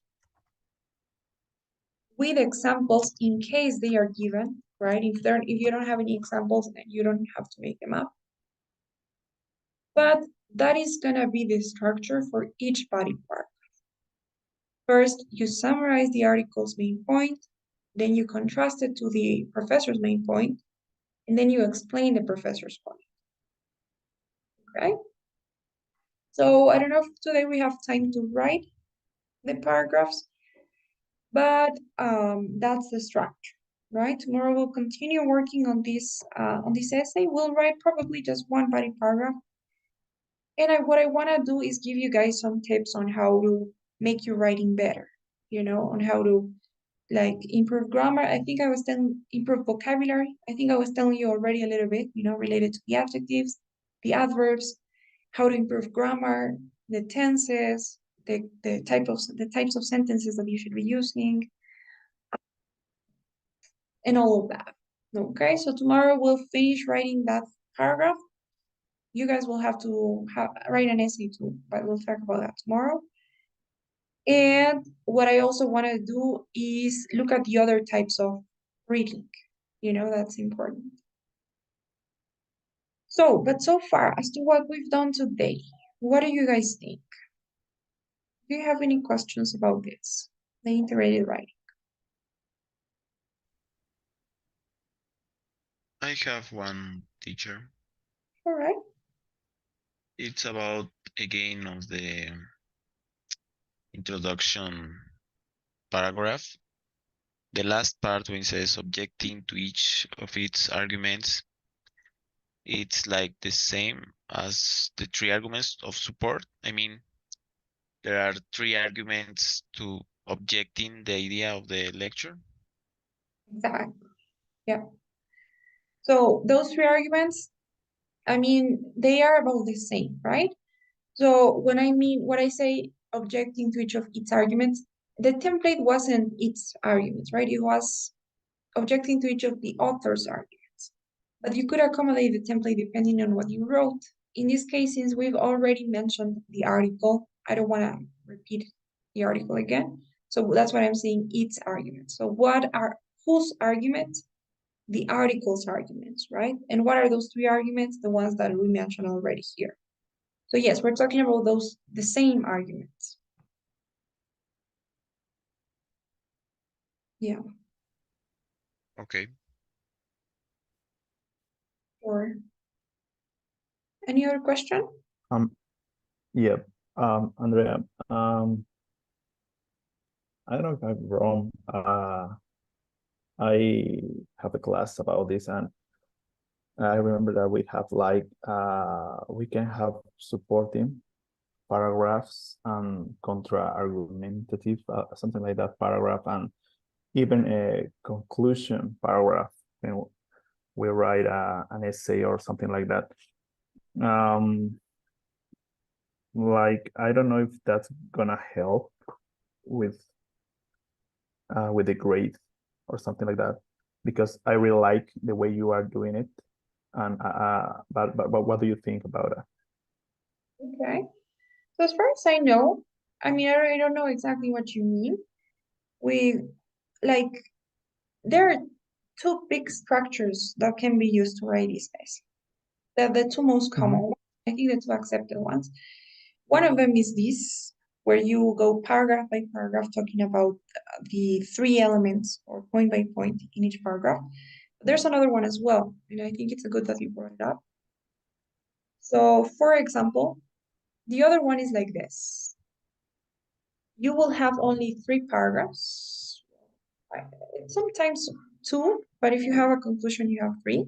with examples in case they are given, right? If you don't have any examples, then you don't have to make them up. But that is gonna be the structure for each body part. First, you summarize the article's main point, then you contrast it to the professor's main point, and then you explain the professor's point. Okay? So I don't know if today we have time to write the paragraphs, but that's the structure, right? Tomorrow we'll continue working on this essay. We'll write probably just one body paragraph. And what I want to do is give you guys some tips on how to make your writing better, you know, on how to like improve grammar. I think I was telling improve vocabulary. I think I was telling you already a little bit, you know, related to the adjectives, the adverbs, how to improve grammar, the tenses, the types of sentences that you should be using, and all of that. Okay, so tomorrow we'll finish writing that paragraph. You guys will have to write an essay too, but we'll talk about that tomorrow. And what I also want to do is look at the other types of reading. You know, that's important. So, but so far, as to what we've done today, what do you guys think? Do you have any questions about this, the integrated writing? I have one, teacher. All right. It's about again of the introduction paragraph. The last part when it says objecting to each of its arguments, it's like the same as the 3 arguments of support. I mean, there are 3 arguments to objecting the idea of the lecture. Exactly. Yeah. So those 3 arguments, I mean, they are about the same, right? So when I say objecting to each of its arguments, the template wasn't its arguments, right? It was objecting to each of the author's arguments. But you could accommodate the template depending on what you wrote. In this case, since we've already mentioned the article, I don't want to repeat the article again. So that's what I'm saying, its argument. So what are, whose arguments? The article's arguments, right? And what are those three arguments? The ones that we mentioned already here. So yes, we're talking about those, the same arguments. Yeah. Okay. Or any other question? Yeah, Andrea, I don't know if I'm wrong. I have a class about this, and I remember that we have like we can have supporting paragraphs and contra-argumentative, something like that paragraph, and even a conclusion paragraph when we write an essay or something like that. Like, I don't know if that's gonna help with the grade or something like that, because I really like the way you are doing it. And but what do you think about it? Okay. So as far as I know, I mean, I don't know exactly what you mean. We, like, there are two big structures that can be used to write essays. They're the two most common ones. I think the two accepted ones. One of them is this, where you go paragraph by paragraph talking about the three elements or point by point in each paragraph. There's another one as well, and I think it's good that you brought it up. So, for example, the other one is like this. You will have only 3 paragraphs, sometimes 2, but if you have a conclusion, you have 3.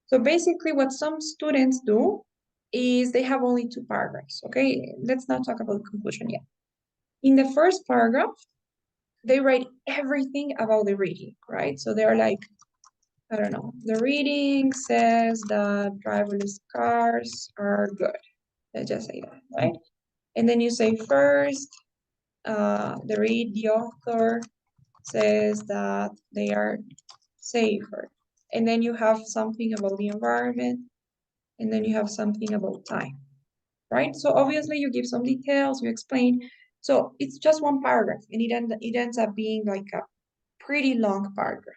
So basically what some students do is they have only 2 paragraphs, okay? Let's not talk about conclusion yet. In the first paragraph, they write everything about the reading, right? So they're like, I don't know, the reading says that driverless cars are good. Let's just say that, right? And then you say first, the author says that they are safer. And then you have something about the environment, and then you have something about time, right? So obviously you give some details, you explain. So it's just one paragraph, and it ends up being like a pretty long paragraph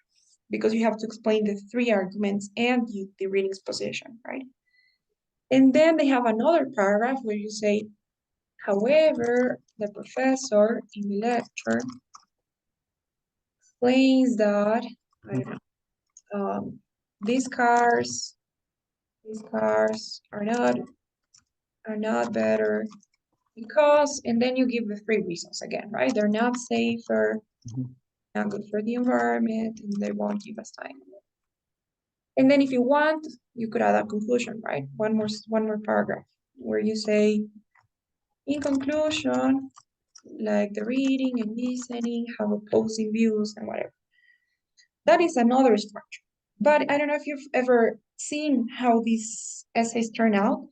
because you have to explain the 3 arguments and the reading's position, right? And then they have another paragraph where you say, however, the professor in the lecture explains that, I don't know, these cars are not better because, and then you give the 3 reasons again, right? They're not safer, not good for the environment, and they won't give us time. And then if you want, you could add a conclusion, right? One more paragraph where you say, in conclusion, like the reading and listening have opposing views and whatever. That is another structure. But I don't know if you've ever seen how these essays turn out,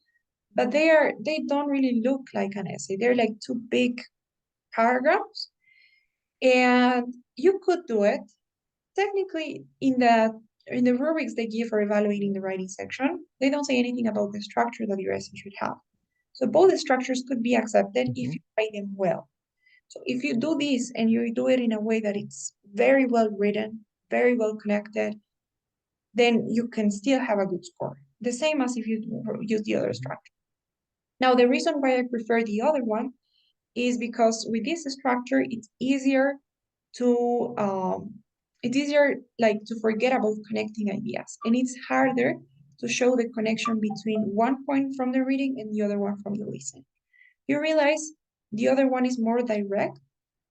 but they don't really look like an essay. They're like 2 big paragraphs. And you could do it. Technically, in the rubrics they give for evaluating the writing section, they don't say anything about the structure that your essay should have. So both the structures could be accepted if you write them well. So if you do this and you do it in a way that it's very well written, very well connected, then you can still have a good score. The same as if you use the other structure. Now, the reason why I prefer the other one is because with this structure, it's easier like to forget about connecting ideas, and it's harder to show the connection between one point from the reading and the other one from the listening. You realize the other one is more direct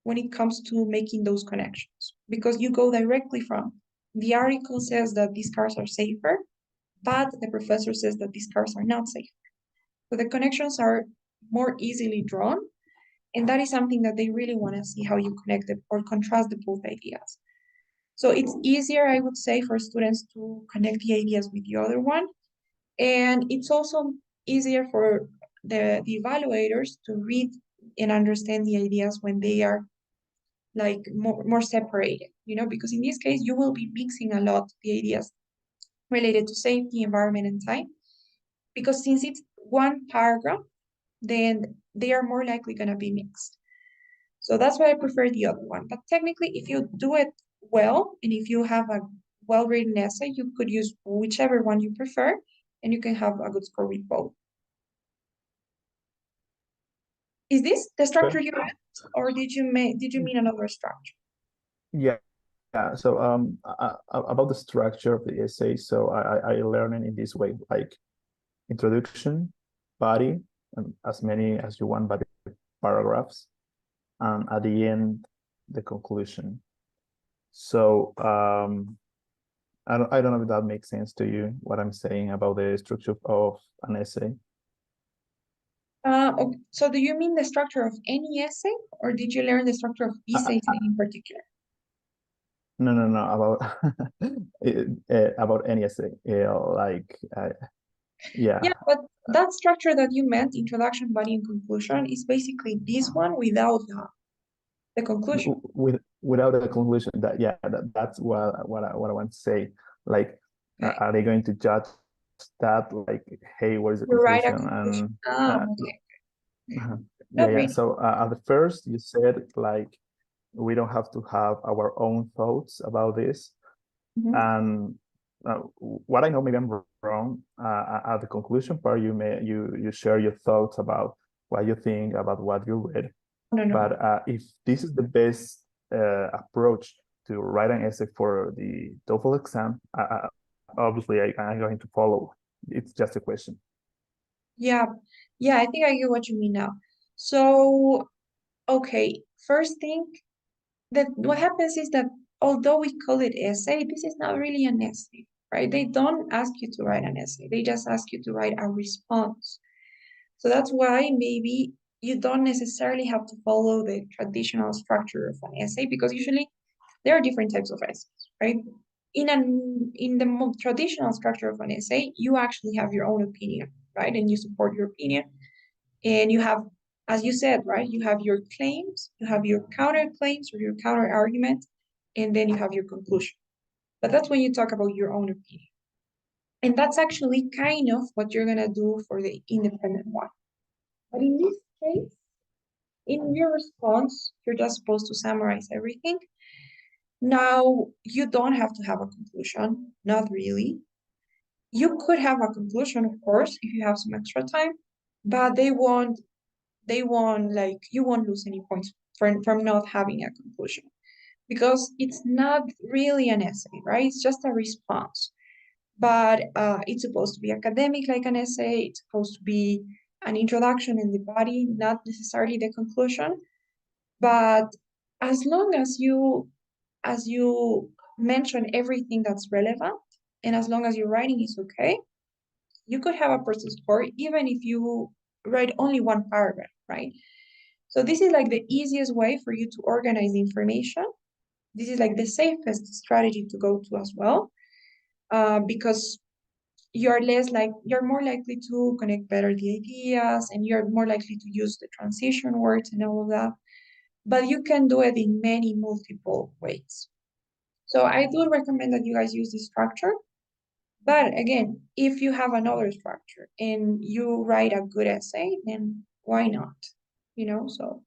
when it comes to making those connections, because you go directly from the article says that these cars are safer, but the professor says that these cars are not safe. So the connections are more easily drawn, and that is something that they really want to see, how you connect them or contrast the both ideas. So it's easier, I would say, for students to connect the ideas with the other one. And it's also easier for the evaluators to read and understand the ideas when they are like more separated, because in this case, you will be mixing a lot the ideas related to safety, environment, and time. Because since it's one paragraph, then they are more likely going to be mixed. So that's why I prefer the other one. But technically, if you do it well, and if you have a well-written essay, you could use whichever one you prefer, and you can have a good score with both. Is this the structure you meant, or did you mean another structure? Yeah. Yeah, so about the structure of the essay, so I learned in this way, like introduction, body, and as many as you want, body paragraphs, and at the end, the conclusion. So I don't know if that makes sense to you, what I'm saying about the structure of an essay. Okay. So do you mean the structure of any essay, or did you learn the structure of this essay in particular? No, about about any essay, like yeah. Yeah, but that structure that you meant, introduction, body, and conclusion, is basically this one without the conclusion. Without a conclusion, that's what I want to say. Like, Okay. are they going to judge that? Like, hey, what is the You write a conclusion? conclusion. And Okay. yeah. Not really. So at the first, you said like we don't have to have our own thoughts about this. Mhm. And what I know, maybe I'm wrong. At the conclusion part, you share your thoughts about what you think about what you read. No. But if this is the best approach to write an essay for the TOEFL exam, obviously I'm going to follow. It's just a question. Yeah, I think I get what you mean now. So, okay, first thing that what happens is that although we call it essay, this is not really an essay, right? They don't ask you to write an essay. They just ask you to write a response. So that's why maybe you don't necessarily have to follow the traditional structure of an essay, because usually there are different types of essays, right? In the traditional structure of an essay, you actually have your own opinion, right? And you support your opinion. And you have, as you said, right, you have your claims, you have your counterclaims or your counter argument, and then you have your conclusion. But that's when you talk about your own opinion. And that's actually kind of what you're gonna do for the independent one. But in this case, in your response, you're just supposed to summarize everything. Now, you don't have to have a conclusion, not really. You could have a conclusion, of course, if you have some extra time, but like you won't lose any points from not having a conclusion, because it's not really an essay, right? It's just a response. But it's supposed to be academic like an essay. It's supposed to be an introduction in the body, not necessarily the conclusion. But as long as you mention everything that's relevant, and as long as your writing is okay, you could have a person score even if you write only one paragraph, right? So this is like the easiest way for you to organize the information. This is like the safest strategy to go to as well, because you're more likely to connect better the ideas, and you're more likely to use the transition words and all of that. But you can do it in many multiple ways. So I do recommend that you guys use this structure. But again, if you have another structure and you write a good essay, then why not? So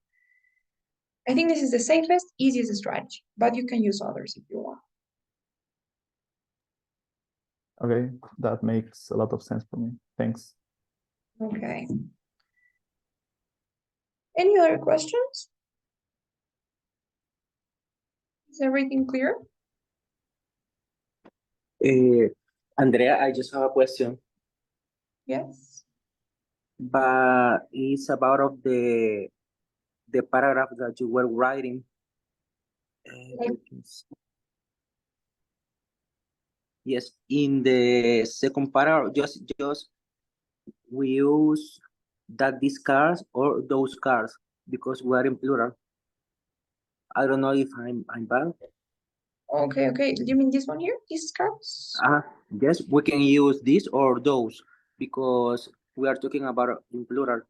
I think this is the safest, easiest strategy, but you can use others if you want. Okay, that makes a lot of sense for me. Thanks. Okay. Any other questions? Is everything clear? Andrea, I just have a question, Yes. but it's about of the paragraph that you were writing. Like- Yes, in the second paragraph, just we use that these cars or those cars because we are in plural. I don't know if I'm bad. Okay. Do you mean this one here? These cards? Yes, we can use this or those because we are talking about in plural.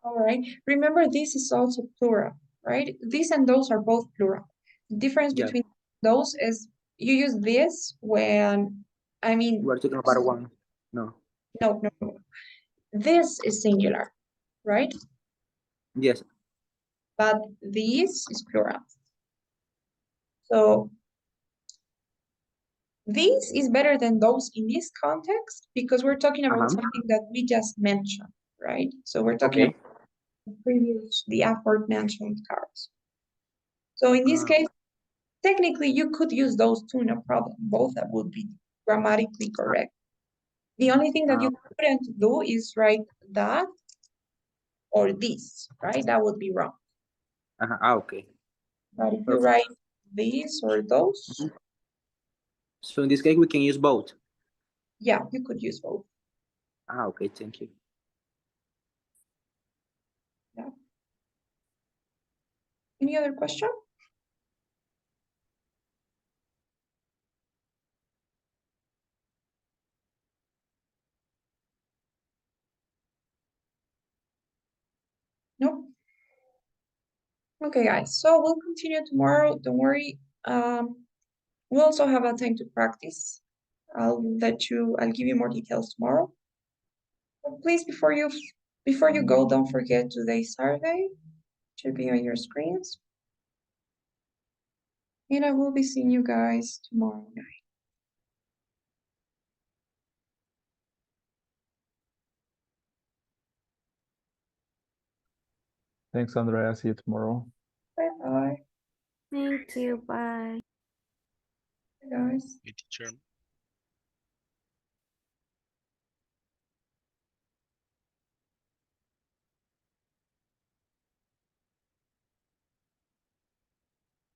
All right. Remember, this is also plural, right? These and those are both plural. The difference Yeah. between those is you use this when, We are talking about one. No. no. This is singular, right? Yes. but this is plural. So this is better than those in this context because we're talking about something that we just mentioned, right? So we're talking Okay. about the aforementioned cars. So in this case, technically you could use those two, no problem. Both that would be grammatically correct. The only thing that you couldn't do is write that or this, right? That would be wrong. Okay. But if you Perfect. write these or those, So in this case, we can use both. yeah, you could use both. Okay, thank you. Yeah. Any other question? No? Okay, guys, so we'll continue tomorrow. Don't worry. We'll also have a time to practice. I'll give you more details tomorrow. But please, before you go, don't forget today's survey. Should be on your screens. And I will be seeing you guys tomorrow night. Thanks, Andrea. See you tomorrow. Bye-bye. Thank you. Bye. Bye, guys. Teacher.